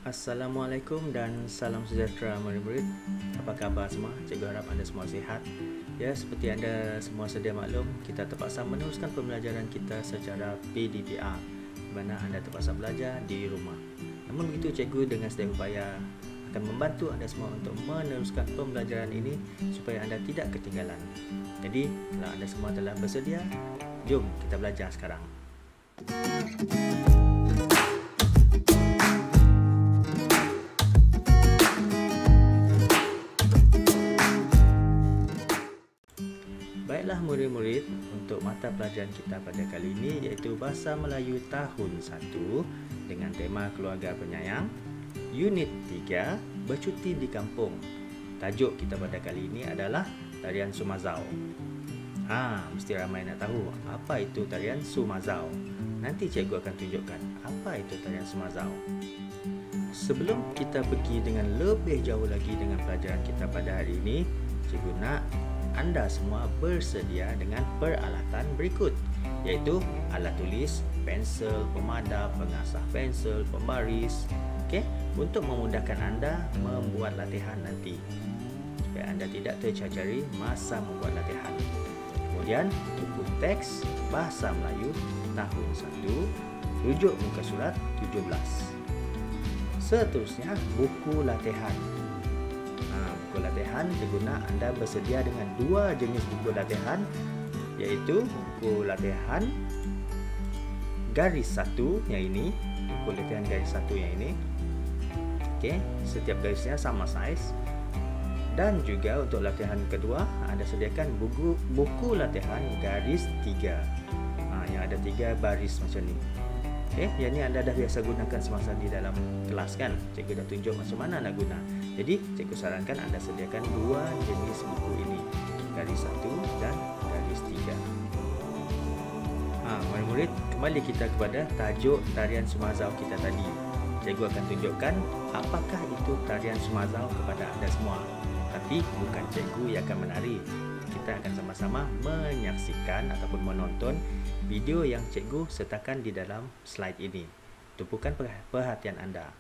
Assalamualaikum dan salam sejahtera murid-murid. Apa khabar semua? Cikgu harap anda semua sihat. Ya, seperti anda semua sedia maklum, kita terpaksa meneruskan pembelajaran kita secara PDPR, di mana anda terpaksa belajar di rumah. Namun begitu, cikgu dengan sedaya upaya akan membantu anda semua untuk meneruskan pembelajaran ini supaya anda tidak ketinggalan. Jadi, kalau anda semua telah bersedia, jom kita belajar sekarang. Baiklah murid-murid, untuk mata pelajaran kita pada kali ini iaitu Bahasa Melayu Tahun 1 dengan tema Keluarga Penyayang, Unit 3, Bercuti di Kampung. Tajuk kita pada kali ini adalah Tarian Sumazau. Mesti ramai nak tahu apa itu Tarian Sumazau. Nanti cikgu akan tunjukkan apa itu Tarian Sumazau. Sebelum kita pergi dengan lebih jauh lagi dengan pelajaran kita pada hari ini, cikgu nak anda semua bersedia dengan peralatan berikut, iaitu alat tulis, pensel, pemadam, pengasah pensel, pembaris, untuk memudahkan anda membuat latihan nanti, supaya anda tidak tercacari masa membuat latihan. Kemudian buku teks Bahasa Melayu Tahun 1, rujuk muka surat 17. Seterusnya buku latihan. Buku latihan diguna anda bersedia dengan dua jenis buku latihan, iaitu buku latihan garis satu yang ini, buku latihan garis satu yang ini. Setiap garisnya sama saiz. Dan juga untuk latihan kedua, anda sediakan buku latihan garis 3, yang ada 3 baris macam ni. Yang ni anda dah biasa gunakan semasa di dalam kelas kan? Cikgu dah tunjuk macam mana nak guna. Jadi cikgu sarankan anda sediakan dua jenis buku ini, garis 1 dan garis 3. Murid-murid, kembali kita kepada tajuk Tarian Sumazau kita tadi. Cikgu akan tunjukkan apakah itu Tarian Sumazau kepada anda semua. Tapi bukan cikgu yang akan menari. Kita akan sama-sama menyaksikan ataupun menonton video yang cikgu sertakan di dalam slide ini. Tumpukan perhatian anda.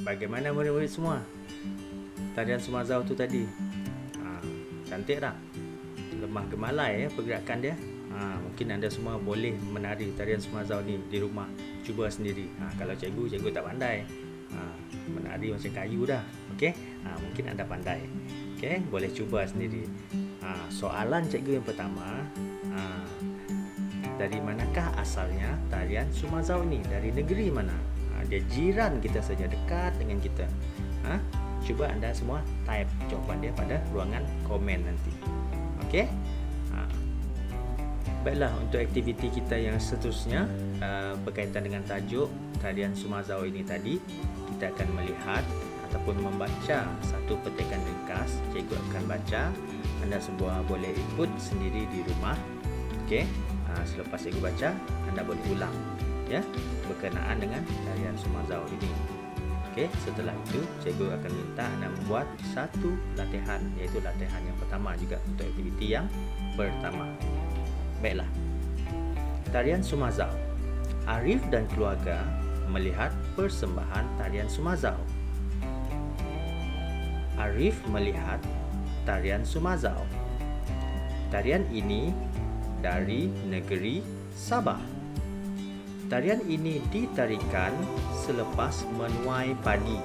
Bagaimana murid-murid semua? Tarian Sumazau tu tadi. Cantik tak? Lemah gemalai pergerakan dia. Mungkin anda semua boleh menari Tarian Sumazau ni di rumah. Cuba sendiri. Kalau cikgu tak pandai. Menari macam kayu dah. Mungkin anda pandai. Boleh cuba sendiri. Soalan cikgu yang pertama, dari manakah asalnya Tarian Sumazau ni? Dari negeri mana? Dia jiran kita saja, dekat dengan kita. Cuba anda semua type jawapan dia pada ruangan komen nanti. Baiklah, untuk aktiviti kita yang seterusnya, berkaitan dengan tajuk tarian Sumazau ini tadi, kita akan melihat ataupun membaca satu petikan ringkas. Cikgu akan baca, anda semua boleh ikut sendiri di rumah. Okey, selepas cikgu baca, anda boleh ulang ya berkenaan dengan tarian Sumazau ini. Okey, setelah itu cikgu akan minta anda membuat satu latihan, iaitu latihan yang pertama juga untuk aktiviti yang pertama. Baiklah. Tarian Sumazau. Arif dan keluarga melihat persembahan tarian Sumazau. Arif melihat tarian Sumazau. Tarian ini dari negeri Sabah. Tarian ini ditarikan selepas menuai padi.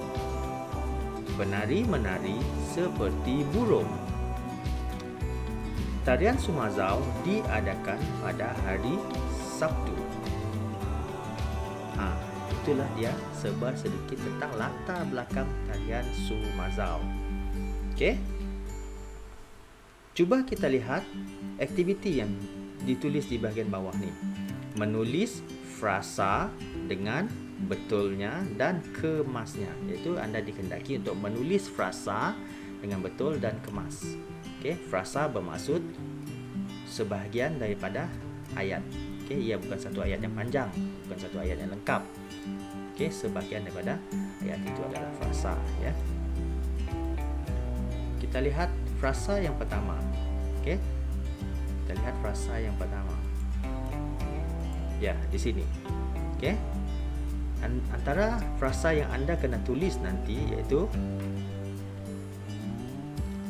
Penari menari seperti burung. Tarian Sumazau diadakan pada hari Sabtu. Itulah dia sebar sedikit tentang latar belakang tarian Sumazau. Okey. Cuba kita lihat aktiviti yang ditulis di bahagian bawah ni. Menulis frasa dengan betulnya dan kemasnya, iaitu anda dikehendaki untuk menulis frasa dengan betul dan kemas. Okey, frasa bermaksud sebahagian daripada ayat. Okey, ia bukan satu ayat yang panjang, bukan satu ayat yang lengkap. Okey, sebahagian daripada ayat itu adalah frasa ya. Kita lihat frasa yang pertama. Okey. Kita lihat frasa yang pertama. Ya, di sini. Okey. Antara frasa yang anda kena tulis nanti iaitu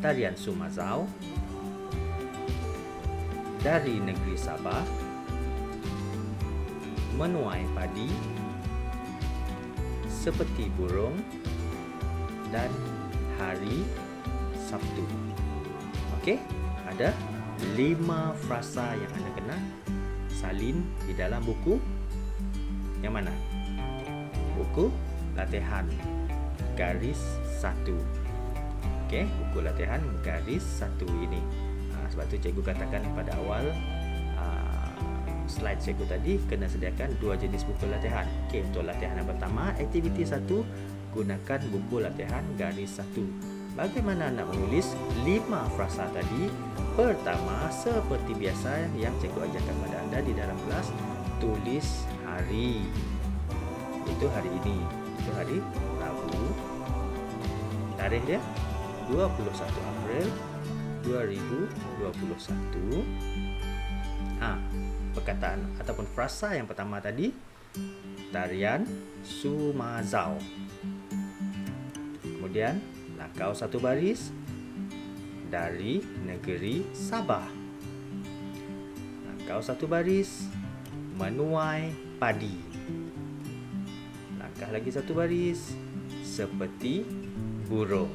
tarian Sumazau dari negeri Sabah menuai padi seperti burung dan hari Sabtu. Okey, ada 5 frasa yang anda kena salin di dalam buku yang mana? Buku latihan garis 1. Okey, buku latihan garis 1 ini. Sebab tu cikgu katakan pada awal slide cikgu tadi kena sediakan 2 jenis buku latihan. Okey, untuk latihan yang pertama, aktiviti 1, gunakan buku latihan garis 1. Bagaimana nak menulis 5 frasa tadi? Pertama, seperti biasa yang cikgu ajarkan pada anda di dalam kelas, tulis hari. Itu hari ini. Itu hari Rabu. Tarikh dia 21 April 2021. Perkataan ataupun frasa yang pertama tadi, tarian Sumazau. Kemudian lakau satu baris, dari negeri Sabah. Langkah satu baris, menuai padi. Langkah lagi satu baris, seperti burung.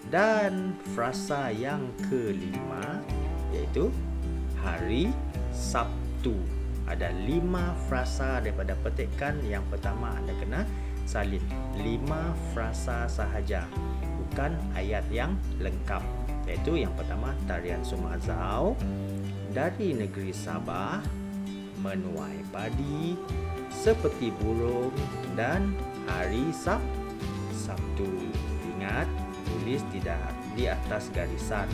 Dan frasa yang kelima iaitu hari Sabtu. Ada 5 frasa daripada petikan yang pertama anda kena salin. 5 frasa sahaja, bukan ayat yang lengkap. Iaitu yang pertama, tarian Sumazau dari negeri Sabah menuai padi seperti burung dan hari Sabtu. Ingat, tulis tidak di atas garisan.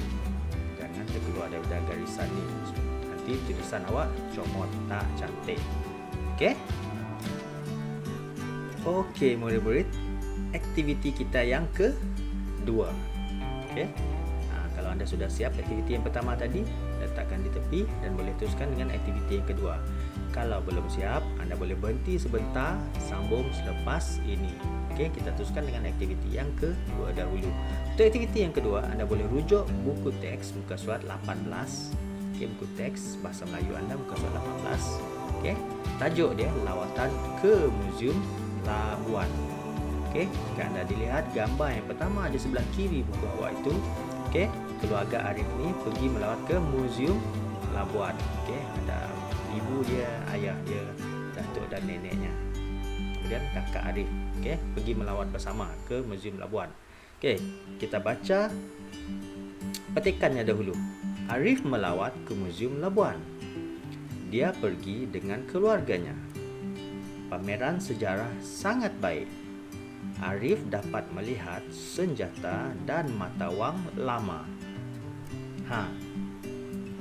Jangan terkeluar daripada garisan ni. Nanti tulisan awak comot, tak cantik. Okey? Okey, murid-murid, aktiviti kita yang kedua. Okey. Kalau anda sudah siap aktiviti yang pertama tadi, letakkan di tepi dan boleh teruskan dengan aktiviti yang kedua. Kalau belum siap, anda boleh berhenti sebentar, sambung selepas ini. Okey, kita teruskan dengan aktiviti yang kedua dahulu. Untuk aktiviti yang kedua, anda boleh rujuk buku teks muka surat 18. Okey, buku teks bahasa Melayu anda muka surat 18. Okey, tajuk dia lawatan ke Muzium Labuan. Okey, jika anda dilihat gambar yang pertama di sebelah kiri buku awak itu, okey, keluarga Arif ni pergi melawat ke Muzium Labuan. Okey, ada ibu dia, ayah dia, datuk dan neneknya. Kemudian kakak Arif, okey, pergi melawat bersama ke Muzium Labuan. Okey, kita baca petikannya dahulu. Arif melawat ke Muzium Labuan. dia pergi dengan keluarganya. Pameran sejarah sangat baik. Arif dapat melihat senjata dan mata wang lama.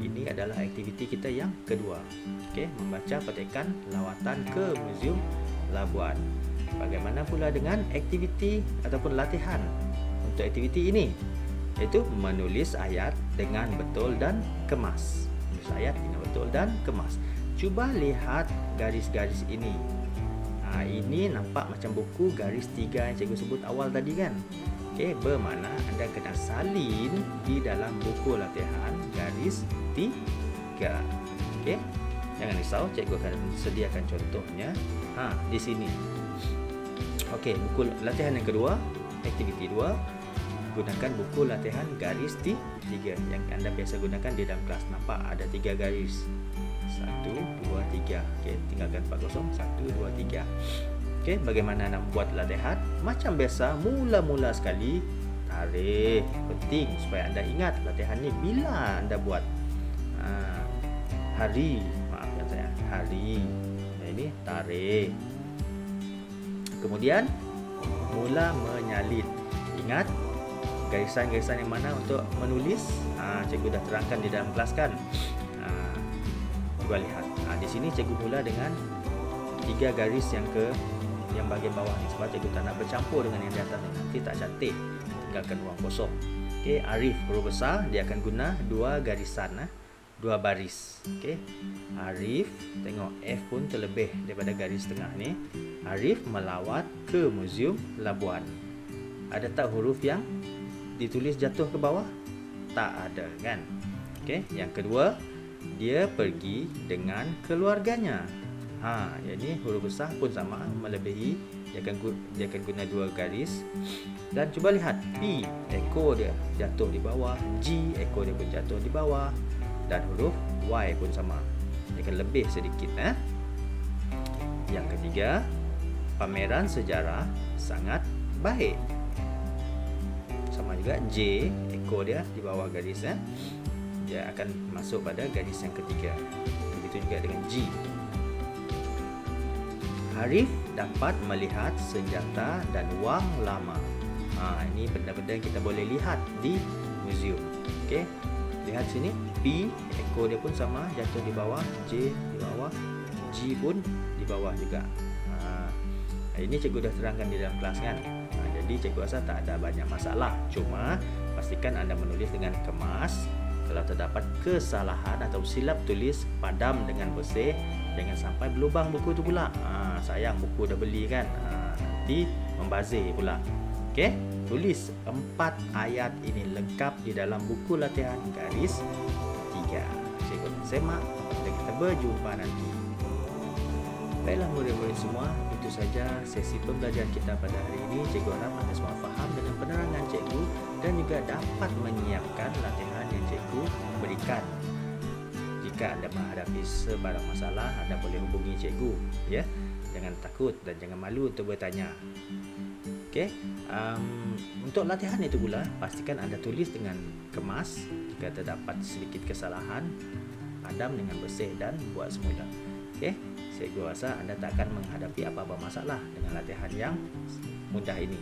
Ini adalah aktiviti kita yang kedua. Okey, membaca petikan lawatan ke Muzium Labuan. Bagaimana pula dengan aktiviti ataupun latihan untuk aktiviti ini? Iaitu menulis ayat dengan betul dan kemas. Menulis ayat dengan betul dan kemas. Cuba lihat garis-garis ini. Ini nampak macam buku garis 3 yang cikgu sebut awal tadi kan? Okey, bermakna anda kena salin di dalam buku latihan garis 3. Okey, jangan risau, cikgu akan sediakan contohnya di sini. Okey, buku latihan yang kedua, aktiviti 2, gunakan buku latihan garis 3 yang anda biasa gunakan di dalam kelas. Nampak ada 3 garis. 1, 2, 3. Okey, tinggalkan 4 kosong. 1, 2, 3. Okey, bagaimana nak buat latihan? Macam biasa, mula-mula sekali tarik. Penting supaya anda ingat latihan ni bila anda buat. Hari, maafkan saya, hari. Ini tarik. Kemudian mula menyalin. Ingat garisan-garisan yang mana untuk menulis? Cikgu dah terangkan di dalam kelas kan? Cuba lihat. Di sini cikgu mula dengan 3 garis yang bahagian bawah ni, sebab cikgu tak nak bercampur dengan yang di atas ni, nanti tak cantik. Tinggalkan ruang kosong. Okey, Arif huruf besar, dia akan guna 2 garisan, 2 baris. Okey, Arif, tengok F pun terlebih daripada garis tengah ni. Arif melawat ke Muzium Labuan. Ada tak huruf yang ditulis jatuh ke bawah? Tak ada kan? Okey, yang kedua, dia pergi dengan keluarganya. Yang ni huruf besar pun sama, melebihi. Dia akan guna 2 garis. Dan cuba lihat, P, ekor dia jatuh di bawah. G, ekor dia pun jatuh di bawah. Dan huruf Y pun sama, dia akan lebih sedikit. Yang ketiga, pameran sejarah sangat baik. Sama juga J, ekor dia di bawah garis. Dia akan masuk pada garis yang ketiga. Begitu juga dengan G. Arif dapat melihat senjata dan wang lama. Ini benda-benda yang kita boleh lihat di muzium. Okey, lihat sini, P, ekor dia pun sama, jatuh di bawah. J di bawah, G pun di bawah juga. Ini cikgu dah terangkan di dalam kelas kan? Jadi cikgu rasa tak ada banyak masalah. Cuma pastikan anda menulis dengan kemas. Kalau terdapat kesalahan atau silap tulis, padam dengan bersih. Jangan sampai berlubang buku tu pula. Sayang, buku dah beli kan? Nanti membazir pula. Okey, tulis 4 ayat ini lengkap di dalam buku latihan garis 3. Cikgu semak dan kita berjumpa nanti. Baiklah murid-murid semua, itu saja sesi pembelajaran kita pada hari ini. Cikgu harap anda semua faham dengan penerangan cikgu dan juga dapat menyiapkan latihan yang cikgu berikan. Jika anda menghadapi sebarang masalah, anda boleh hubungi cikgu, ya. Jangan takut dan jangan malu untuk bertanya. Okey, untuk latihan itu pula, pastikan anda tulis dengan kemas. Jika terdapat sedikit kesalahan, padam dengan bersih dan buat semula. Okey, cikgu rasa anda tak akan menghadapi apa-apa masalah dengan latihan yang mudah ini.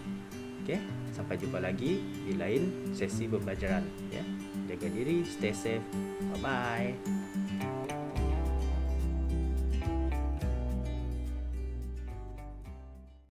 Okey, sampai jumpa lagi di lain sesi pembelajaran, ya. Jaga diri, stay safe. Bye bye.